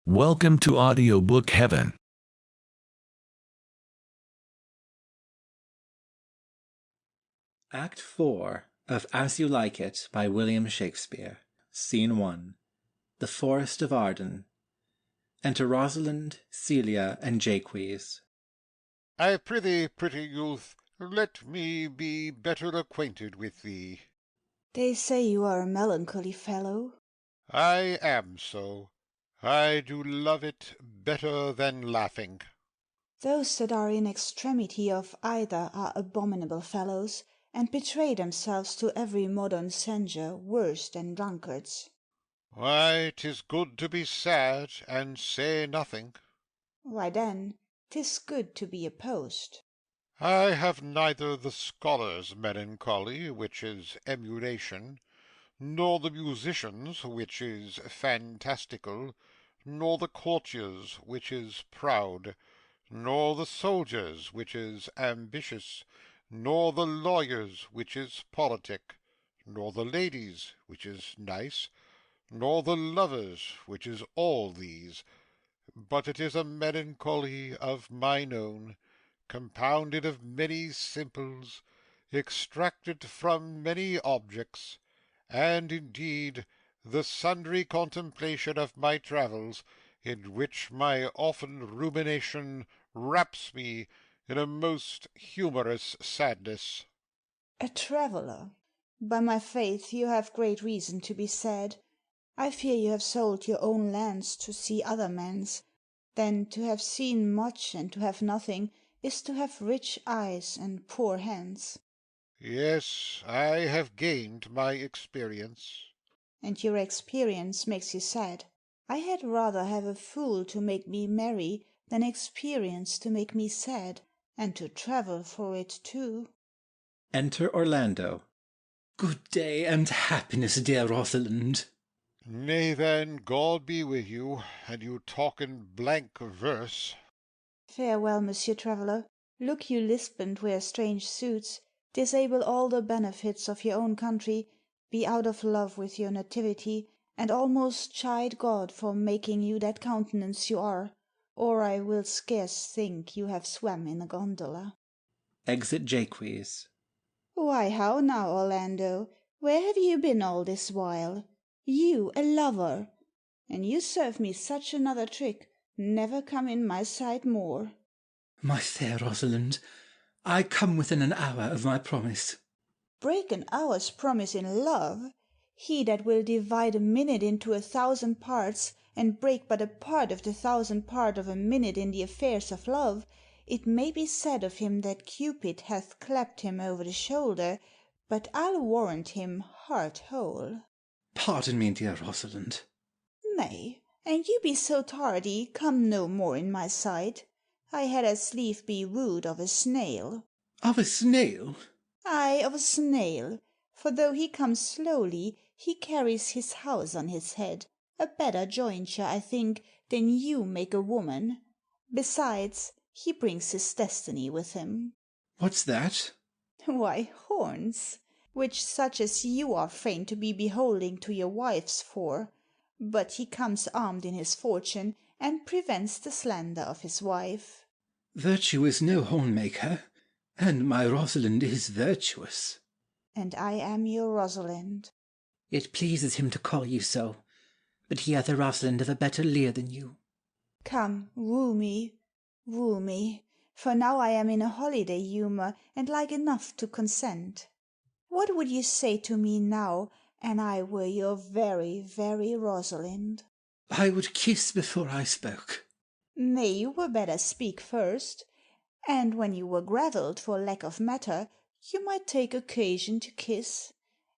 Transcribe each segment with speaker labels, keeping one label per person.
Speaker 1: Welcome to Audiobook Heaven.
Speaker 2: Act 4 of As You Like It by William Shakespeare. Scene 1. The Forest of Arden. Enter Rosalind, Celia, and Jaques.
Speaker 3: I prithee, pretty youth, let me be better acquainted with thee.
Speaker 4: They say you are a melancholy fellow.
Speaker 3: I am so. I do love it better than laughing.
Speaker 4: Those that are in extremity of either are abominable fellows, and betray themselves to every modern censure worse than drunkards.
Speaker 3: Why, 'tis good to be sad, and say nothing.
Speaker 4: Why then, 'tis good to be opposed.
Speaker 3: I have neither the scholar's melancholy, which is emulation, nor the musician's, which is fantastical, nor the courtier's, which is proud, nor the soldier's, which is ambitious, nor the lawyer's, which is politic, nor the lady's, which is nice, nor the lover's, which is all these, but it is a melancholy of mine own, compounded of many simples, extracted from many objects, and indeed the sundry contemplation of my travels, in which my often rumination wraps me in a most humorous sadness.
Speaker 4: A traveller! By my faith, you have great reason to be sad. I fear you have sold your own lands to see other men's. Then to have seen much and to have nothing is to have rich eyes and poor hands.
Speaker 3: Yes, I have gained my experience.
Speaker 4: And your experience makes you sad. I had rather have a fool to make me merry than experience to make me sad, and to travel for it too.
Speaker 2: Enter Orlando.
Speaker 5: Good day and happiness, dear Rosalind.
Speaker 3: Nay, then, God be with you, and you talk in blank verse.
Speaker 4: Farewell, monsieur traveller. Look you lisp and wear strange suits, disable all the benefits of your own country, be out of love with your nativity, and almost chide God for making you that countenance you are, or I will scarce think you have swam in a gondola.
Speaker 2: Exit Jaques.
Speaker 4: Why, how now, Orlando? Where have you been all this while? You a lover! And you serve me such another trick, never come in my sight more.
Speaker 5: My fair Rosalind, I come within an hour of my promise.
Speaker 4: Break an hour's promise in love? He that will divide a minute into 1,000 parts, and break but a part of the 1,000th part of a minute in the affairs of love, it may be said of him that Cupid hath clapped him over the shoulder, but I'll warrant him heart whole.
Speaker 5: Pardon me, dear Rosalind.
Speaker 4: Nay, and you be so tardy, come no more in my sight. I had as lief be wooed of a snail.
Speaker 5: Of a snail?
Speaker 4: Ay, of a snail, for though he comes slowly, he carries his house on his head, a better jointure, I think, than you make a woman. Besides, he brings his destiny with him.
Speaker 5: What's that?
Speaker 4: Why, horns, which such as you are fain to be beholding to your wives for. But he comes armed in his fortune, and prevents the slander of his wife.
Speaker 5: Virtue is no hornmaker, and my Rosalind is virtuous.
Speaker 4: And I am your Rosalind.
Speaker 5: It pleases him to call you so, but he hath a Rosalind of a better leer than you.
Speaker 4: Come, woo me, for now I am in a holiday humour, and like enough to consent. What would you say to me now, an I were your very, very Rosalind?
Speaker 5: I would kiss before I spoke.
Speaker 4: Nay, you were better speak first. And when you were gravelled for lack of matter, you might take occasion to kiss.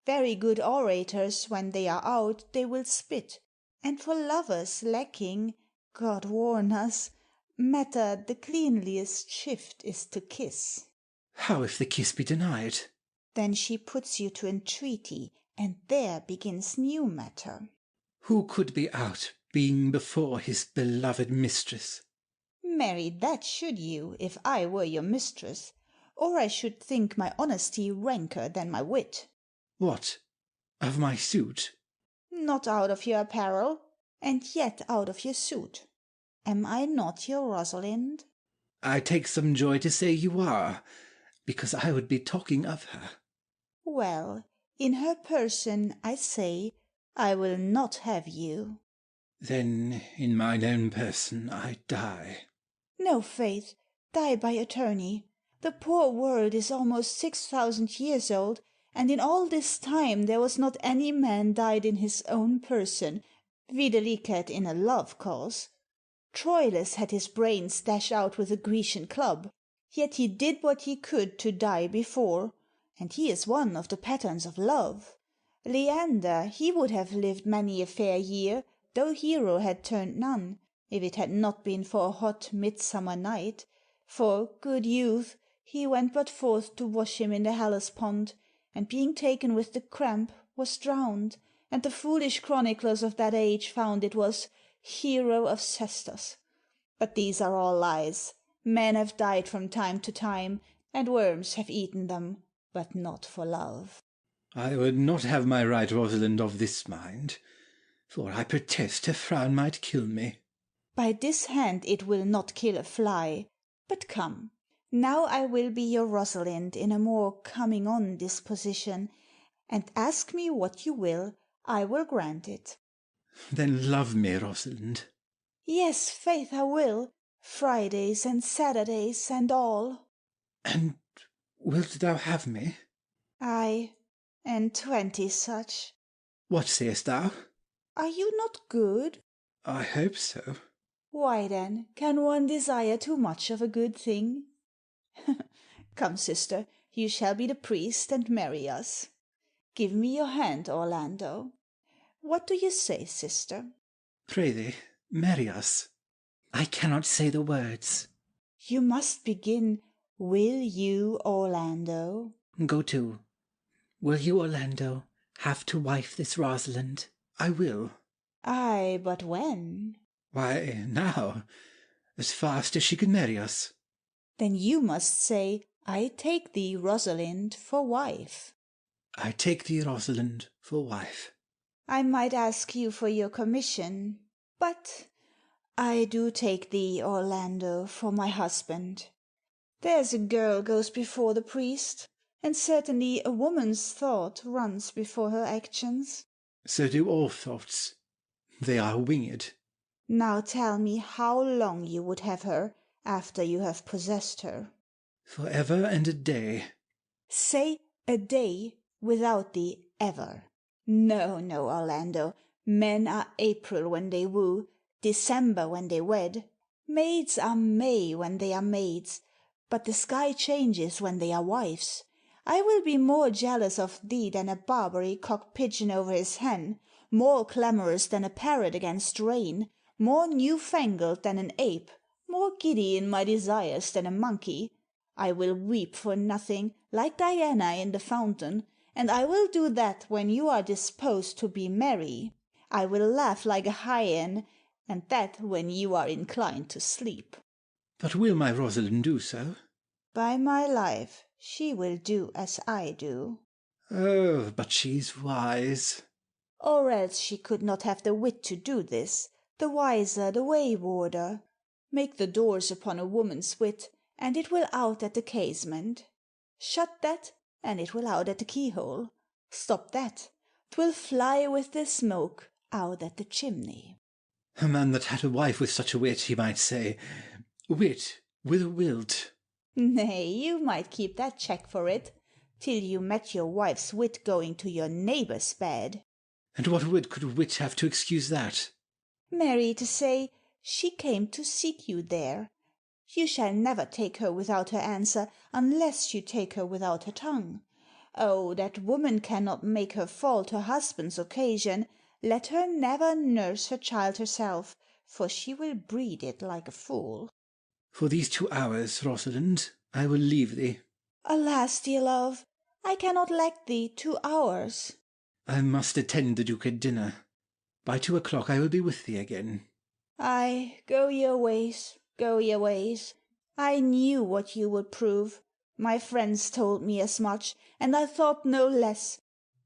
Speaker 4: Very good orators, when they are out, they will spit, and for lovers lacking, God warn us, matter the cleanliest shift is to kiss.
Speaker 5: How if the kiss be denied?
Speaker 4: Then she puts you to entreaty, and there begins new matter.
Speaker 5: Who could be out, being before his beloved mistress?
Speaker 4: Marry, that should you, if I were your mistress, or I should think my honesty ranker than my wit.
Speaker 5: What, of my suit?
Speaker 4: Not out of your apparel. and yet out of your suit. Am I not your Rosalind?
Speaker 5: I take some joy to say you are, because I would be talking of her.
Speaker 4: Well, in her person, I say, I will not have you.
Speaker 5: Then in mine own person I die.
Speaker 4: No, faith, die by attorney. The poor world is almost 6,000 years old, and in all this time there was not any man died in his own person, videlicet in a love cause. Troilus had his brains dashed out with a Grecian club, yet he did what he could to die before, and he is one of the patterns of love. Leander, he would have lived many a fair year, though Hero had turned nun, if it had not been for a hot midsummer night, for, good youth, he went but forth to wash him in the Hellespont, and being taken with the cramp, was drowned, and the foolish chroniclers of that age found it was Hero of Cestus. But these are all lies. Men have died from time to time, and worms have eaten them, but not for love.
Speaker 5: I would not have my right Rosalind of this mind, for I protest a frown might kill me.
Speaker 4: By this hand it will not kill a fly. But come, now I will be your Rosalind in a more coming on disposition, and ask me what you will, I will grant it.
Speaker 5: Then love me, Rosalind.
Speaker 4: Yes, faith I will, Fridays and Saturdays and all.
Speaker 5: And wilt thou have me?
Speaker 4: Ay, and 20 such.
Speaker 5: What sayest thou?
Speaker 4: Are you not good?
Speaker 5: I hope so.
Speaker 4: Why then, can one desire too much of a good thing? Come, sister, you shall be the priest and marry us. Give me your hand, Orlando. What do you say, sister?
Speaker 5: Pray thee, marry us. I cannot say the words.
Speaker 4: You must begin, will you, Orlando?
Speaker 5: Go to. Will you, Orlando, have to wife this Rosalind? I will.
Speaker 4: Ay, but when?
Speaker 5: Why, now, as fast as she can marry us.
Speaker 4: Then you must say, I take thee, Rosalind, for wife.
Speaker 5: I take thee, Rosalind, for wife.
Speaker 4: I might ask you for your commission, but I do take thee, Orlando, for my husband. There's a girl goes before the priest, and certainly a woman's thought runs before her actions.
Speaker 5: So do all thoughts. They are winged.
Speaker 4: Now tell me how long you would have her after you have possessed her.
Speaker 5: For ever and a day.
Speaker 4: Say a day without the ever. No, no, Orlando. Men are April when they woo, December when they wed. Maids are May when they are maids, but the sky changes when they are wives. I will be more jealous of thee than a Barbary cock pigeon over his hen, more clamorous than a parrot against rain, more new-fangled than an ape, more giddy in my desires than a monkey. I will weep for nothing, like Diana in the fountain, and I will do that when you are disposed to be merry. I will laugh like a hyena, and that when you are inclined to sleep.
Speaker 5: But will my Rosalind do so?
Speaker 4: By my life, she will do as I do.
Speaker 5: Oh, but she's wise.
Speaker 4: Or else she could not have the wit to do this, the wiser the waywarder. Make the doors upon a woman's wit, and it will out at the casement. Shut that, and it will out at the keyhole. Stop that, 'twill fly with the smoke out at the chimney.
Speaker 5: A man that had a wife with such a wit, he might say, wit with a wilt.
Speaker 4: Nay, you might keep that check for it, till you met your wife's wit going to your neighbour's bed.
Speaker 5: And what wit could wit have to excuse that?
Speaker 4: Marry to say, she came to seek you there. You shall never take her without her answer, unless you take her without her tongue. Oh, that woman cannot make her fault her husband's occasion. Let her never nurse her child herself, for she will breed it like a fool.
Speaker 5: For these 2 hours, Rosalind, I will leave thee.
Speaker 4: Alas, dear love, I cannot lack thee 2 hours.
Speaker 5: I must attend the Duke at dinner. By 2 o'clock I will be with thee again.
Speaker 4: Ay, go your ways, go your ways. I knew what you would prove. My friends told me as much, and I thought no less.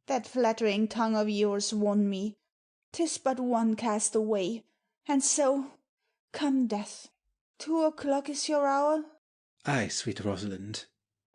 Speaker 4: That flattering tongue of yours won me. 'Tis but one cast away, and so, come death, 2 o'clock is your hour?
Speaker 5: Ay, sweet Rosalind.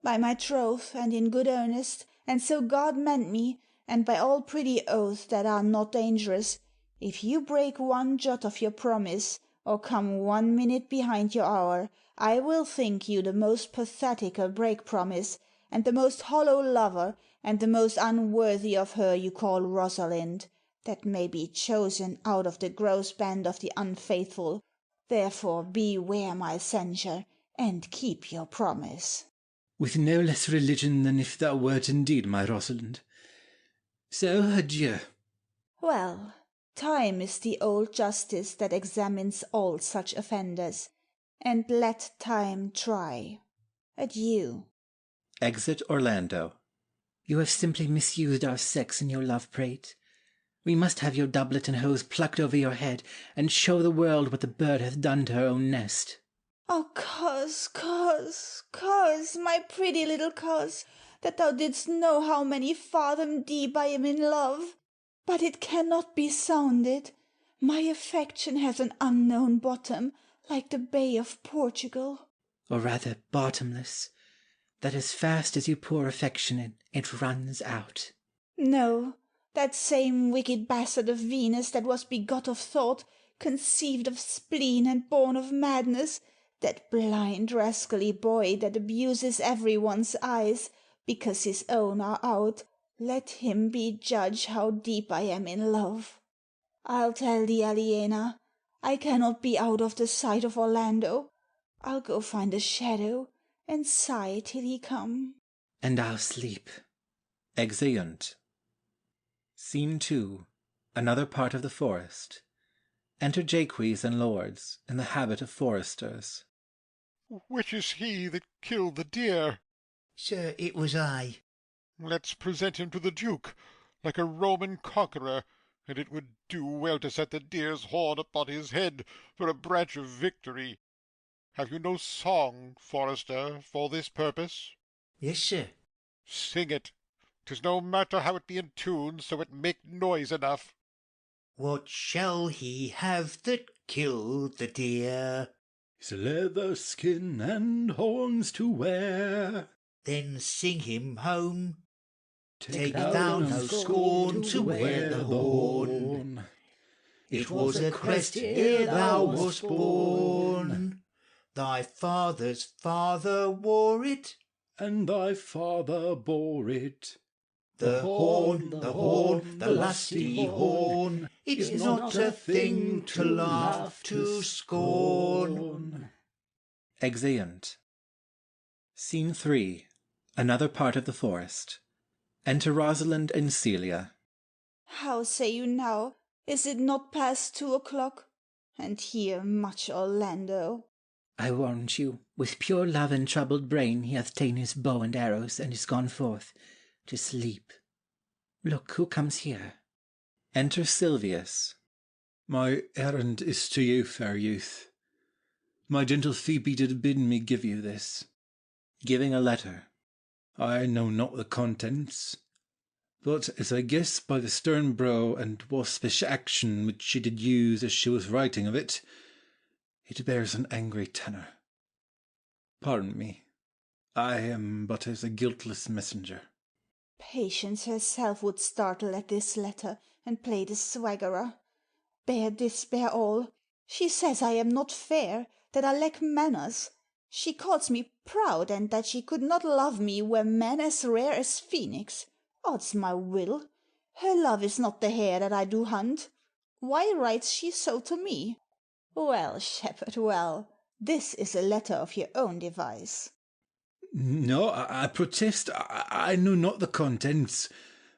Speaker 4: By my troth, and in good earnest, and so God meant me, and by all pretty oaths that are not dangerous, if you break one jot of your promise, or come 1 minute behind your hour, I will think you the most pathetical break promise, and the most hollow lover, and the most unworthy of her you call Rosalind, that may be chosen out of the gross band of the unfaithful. Therefore beware my censure, and keep your promise.
Speaker 5: With no less religion than if thou wert indeed my Rosalind. So adieu.
Speaker 4: Well, time is the old justice that examines all such offenders, and let time try. Adieu.
Speaker 2: Exit Orlando.
Speaker 5: You have simply misused our sex in your love prate. We must have your doublet and hose plucked over your head, and show the world what the bird hath done to her own nest.
Speaker 4: Oh, coz, my pretty little coz, that thou didst know how many fathom deep I am in love. But it cannot be sounded. My affection hath an unknown bottom, like the Bay of Portugal.
Speaker 5: Or rather bottomless, that as fast as you pour affection in, it runs out.
Speaker 4: No, that same wicked bastard of Venus that was begot of thought, conceived of spleen and born of madness, that blind rascally boy that abuses every one's eyes, because his own are out, let him be judge how deep I am in love. I'll tell thee, Aliena, I cannot be out of the sight of Orlando. I'll go find a shadow, and sigh till he come.
Speaker 5: And I'll sleep.
Speaker 2: Exeunt. Scene 2. Another part of the forest. Enter Jaques and lords, in the habit of foresters.
Speaker 3: Which is he that killed the deer?
Speaker 6: Sir, it was I.
Speaker 3: Let's present him to the Duke, like a Roman conqueror, and it would do well to set the deer's horn upon his head for a branch of victory. Have you no song, forester, for this purpose?
Speaker 6: Yes, sir.
Speaker 3: Sing it. 'Tis no matter how it be in tune, so it make noise enough.
Speaker 6: What shall he have that killed the deer?
Speaker 5: His leather skin and horns to wear.
Speaker 6: Then sing him home.
Speaker 5: Take
Speaker 6: thou no scorn to wear the horn. It was a crest ere thou wast born. Thy father's father wore it.
Speaker 5: And thy father bore it.
Speaker 6: The horn, the lusty horn. It is not a thing to laugh to scorn.
Speaker 2: Exeunt. Scene 3. Another part of the forest. Enter Rosalind and Celia.
Speaker 4: How say you now? Is it not past 2 o'clock? And here much Orlando.
Speaker 5: I warrant you, with pure love and troubled brain, he hath ta'en his bow and arrows, and is gone forth to sleep. Look, who comes here?
Speaker 2: Enter Silvius.
Speaker 7: My errand is to you, fair youth. My gentle Phoebe did bid me give you this.
Speaker 2: Giving a letter.
Speaker 7: I know not the contents, but as I guess by the stern brow and waspish action which she did use as she was writing of it, it bears an angry tenor. Pardon me, I am but as a guiltless messenger.
Speaker 4: Patience herself would startle at this letter, and play the swaggerer. Bear this, bear all. She says I am not fair, that I lack manners. She calls me proud, and that she could not love me were men as rare as Phoenix. Odds my will! Her love is not the hare that I do hunt. Why writes she so to me? Well, shepherd, well, this is a letter of your own device.
Speaker 7: No, I protest, I know not the contents.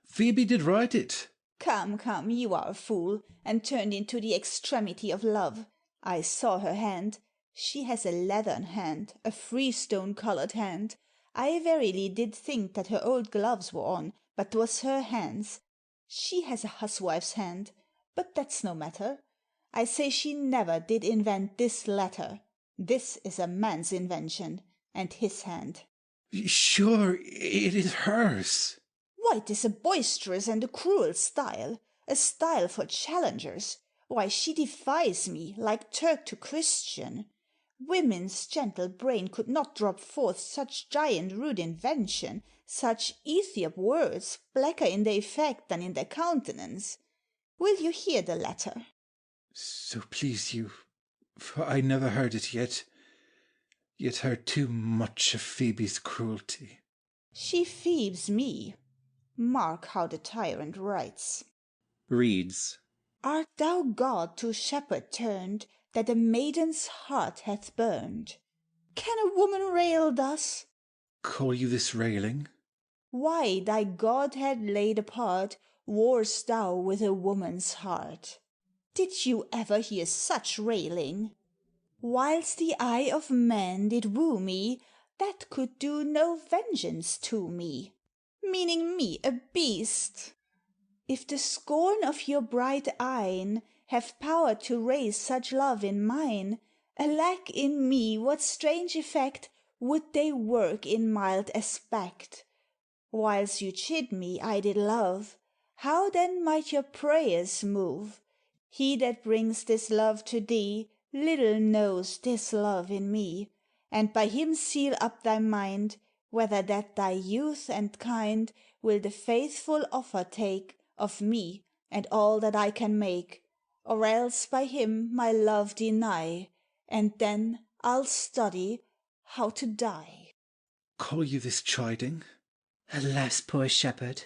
Speaker 7: Phoebe did write it.
Speaker 4: Come, you are a fool, and turned into the extremity of love. I saw her hand. She has a leathern hand, a freestone-coloured hand. I verily did think that her old gloves were on, but 'twas her hands. She has a huswife's hand, but that's no matter. I say she never did invent this letter. This is a man's invention, and his hand.
Speaker 7: Sure, it is hers.
Speaker 4: Why, 'tis a boisterous and a cruel style. a style for challengers. Why, she defies me, like Turk to Christian. Women's gentle brain could not drop forth such giant rude invention, such Ethiop words, blacker in their effect than in their countenance. Will you hear the letter?
Speaker 7: So please you, for I never heard it yet heard too much of Phoebe's cruelty.
Speaker 4: She Phoebes me. Mark how the tyrant writes.
Speaker 2: Reads,
Speaker 4: Art thou God to shepherd turned, that a maiden's heart hath burned? Can a woman rail thus?
Speaker 7: Call you this railing?
Speaker 4: Why, thy godhead laid apart, warst thou with a woman's heart? Did you ever hear such railing? Whilst the eye of man did woo me, that could do no vengeance to me, meaning me a beast. If the scorn of your bright eyne have power to raise such love in mine, alack in me what strange effect would they work in mild aspect! Whiles you chid me I did love, how then might your prayers move? He that brings this love to thee little knows this love in me, and by him seal up thy mind, whether that thy youth and kind will the faithful offer take of me and all that I can make, or else by him my love deny, and then I'll study how to die.
Speaker 7: Call you this chiding?
Speaker 5: Alas, poor shepherd!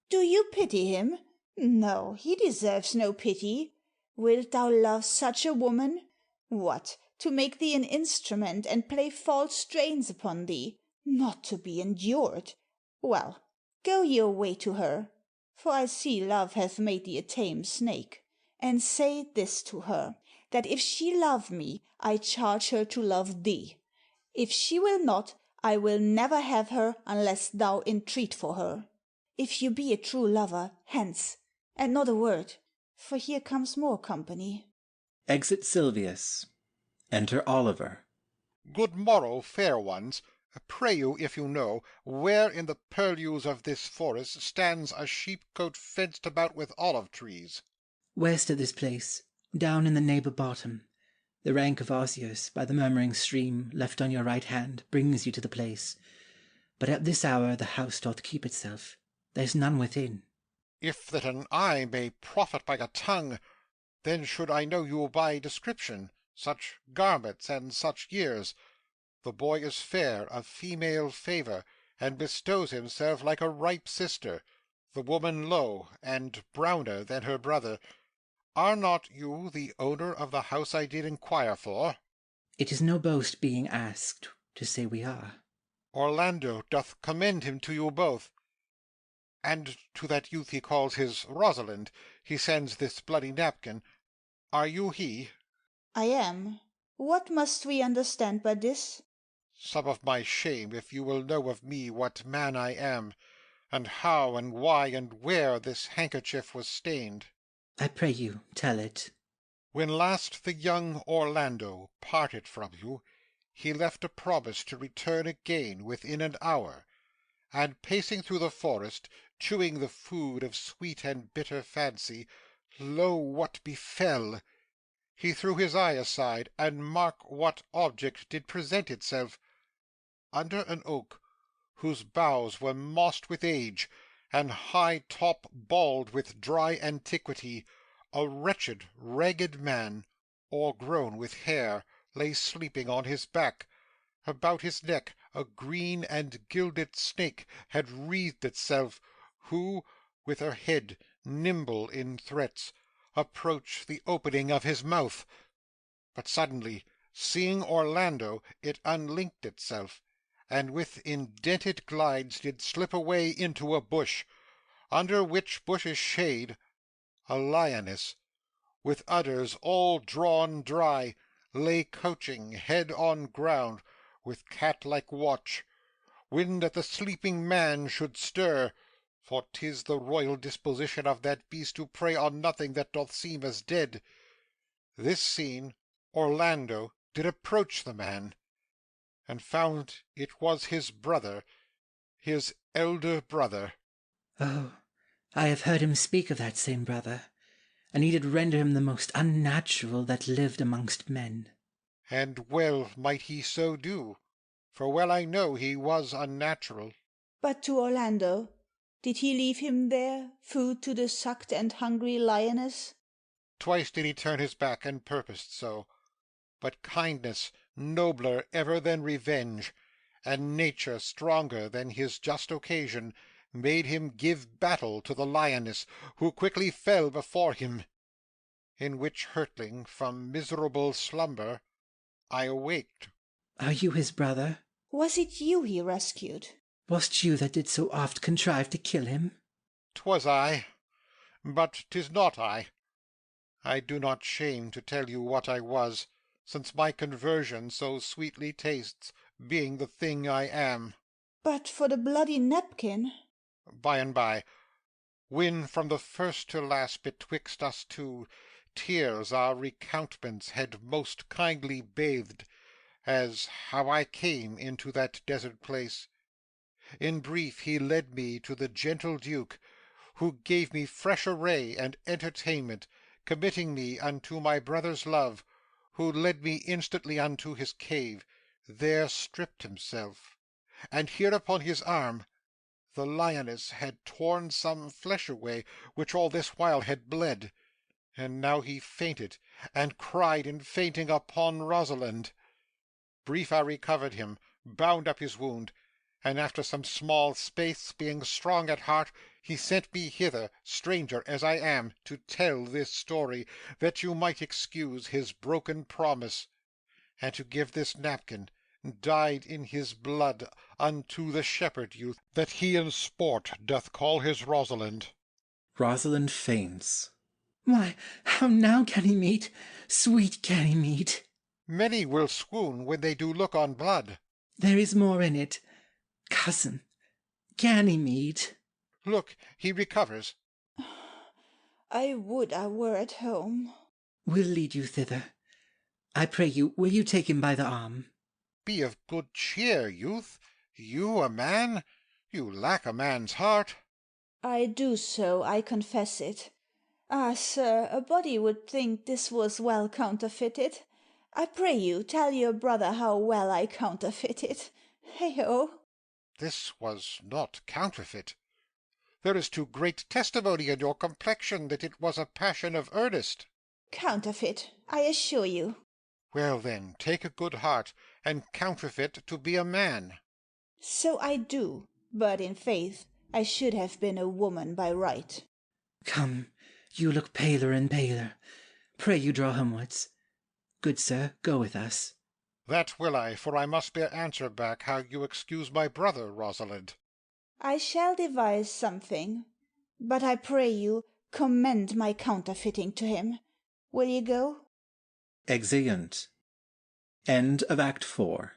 Speaker 4: Do you pity him? No, he deserves no pity. Wilt thou love such a woman? What, to make thee an instrument, and play false strains upon thee? Not to be endured. Well, go your way to her, for I see love hath made thee a tame snake, and say this to her, that if she love me, I charge her to love thee. If she will not, I will never have her unless thou entreat for her. If you be a true lover, hence, and not a word, for here comes more company.
Speaker 2: Exit Silvius. Enter Oliver.
Speaker 3: Good morrow, fair ones. Pray you, if you know, where in the purlieus of this forest stands a sheepcote fenced about with olive trees?
Speaker 5: West of this place, down in the neighbour bottom. The rank of osiers, by the murmuring stream, left on your right hand, brings you to the place. But at this hour the house doth keep itself. There's none within.
Speaker 3: If that an eye may profit by a tongue, then should I know you by description, such garments and such years. The boy is fair, of female favour, and bestows himself like a ripe sister, the woman low, and browner than her brother. Are not you the owner of the house I did inquire for?
Speaker 5: It is no boast being asked, to say we are.
Speaker 3: Orlando doth commend him to you both, and to that youth he calls his Rosalind he sends this bloody napkin. Are you he?
Speaker 4: I am. What must we understand by this?
Speaker 3: Some of my shame, if you will know of me what man I am, and how and why and where this handkerchief was stained.
Speaker 5: I pray you, tell it.
Speaker 3: When last the young Orlando parted from you, he left a promise to return again within an hour, and pacing through the forest, chewing the food of sweet and bitter fancy, lo, what befell! He threw his eye aside, and mark what object did present itself. Under an oak, whose boughs were mossed with age, and high top bald with dry antiquity, a wretched, ragged man, o'ergrown with hair, lay sleeping on his back. About his neck a green and gilded snake had wreathed itself, who, with her head nimble in threats, approached the opening of his mouth. But suddenly, seeing Orlando, it unlinked itself, and with indented glides did slip away into a bush, under which bush's shade a lioness, with udders all drawn dry, lay couching, head on ground, with cat-like watch, when that the sleeping man should stir, for 'tis the royal disposition of that beast to prey on nothing that doth seem as dead. This seen, Orlando did approach the man, and found it was his brother, his elder brother.
Speaker 5: Oh, I have heard him speak of that same brother, and he did render him the most unnatural that lived amongst men.
Speaker 3: And well might he so do, for well I know he was unnatural.
Speaker 4: But to Orlando, did he leave him there, food to the sucked and hungry lioness?
Speaker 3: Twice did he turn his back, and purposed so. But kindness, nobler ever than revenge, and nature stronger than his just occasion, made him give battle to the lioness, who quickly fell before him. In which hurtling from miserable slumber I awaked.
Speaker 5: Are you his brother?
Speaker 4: Was it you he rescued?
Speaker 5: Was't you that did so oft contrive to kill him?
Speaker 3: 'Twas I, but 'tis not I. I do not shame to tell you what I was, since my conversion so sweetly tastes, being the thing I am.
Speaker 4: But for the bloody napkin?
Speaker 3: By and by, when from the first to last betwixt us two, tears our recountments had most kindly bathed, as how I came into that desert place. In brief, he led me to the gentle Duke, who gave me fresh array and entertainment, committing me unto my brother's love, who led me instantly unto his cave, there stripped himself, and here upon his arm the lioness had torn some flesh away, which all this while had bled, and now he fainted, and cried in fainting upon Rosalind. Brief I recovered him, bound up his wound, and after some small space, being strong at heart, he sent me hither, stranger as I am, to tell this story, that you might excuse his broken promise, and to give this napkin, dyed in his blood, unto the shepherd youth, that he in sport doth call his Rosalind.
Speaker 2: Rosalind faints.
Speaker 5: Why, how now, Ganymede, sweet Ganymede!
Speaker 3: Many will swoon when they do look on blood.
Speaker 5: There is more in it. Cousin, Ganymede.
Speaker 3: Look, he recovers.
Speaker 4: I would I were at home.
Speaker 5: We'll lead you thither. I pray you, will you take him by the arm?
Speaker 3: Be of good cheer, youth. You a man? You lack a man's heart.
Speaker 4: I do so, I confess it. Ah, sir, a body would think this was well counterfeited. I pray you, tell your brother how well I counterfeited. Hey-ho!
Speaker 3: This was not counterfeit. There is too great testimony in your complexion that it was a passion of earnest.
Speaker 4: Counterfeit, I assure you.
Speaker 3: Well then, take a good heart, and counterfeit to be a man.
Speaker 4: So I do, but in faith I should have been a woman by right.
Speaker 5: Come, you look paler and paler. Pray you draw homewards. Good sir, go with us.
Speaker 3: That will I, for I must bear answer back how you excuse my brother, Rosalind.
Speaker 4: I shall devise something, but I pray you commend my counterfeiting to him. Will you go?
Speaker 2: Exeunt. End of Act 4.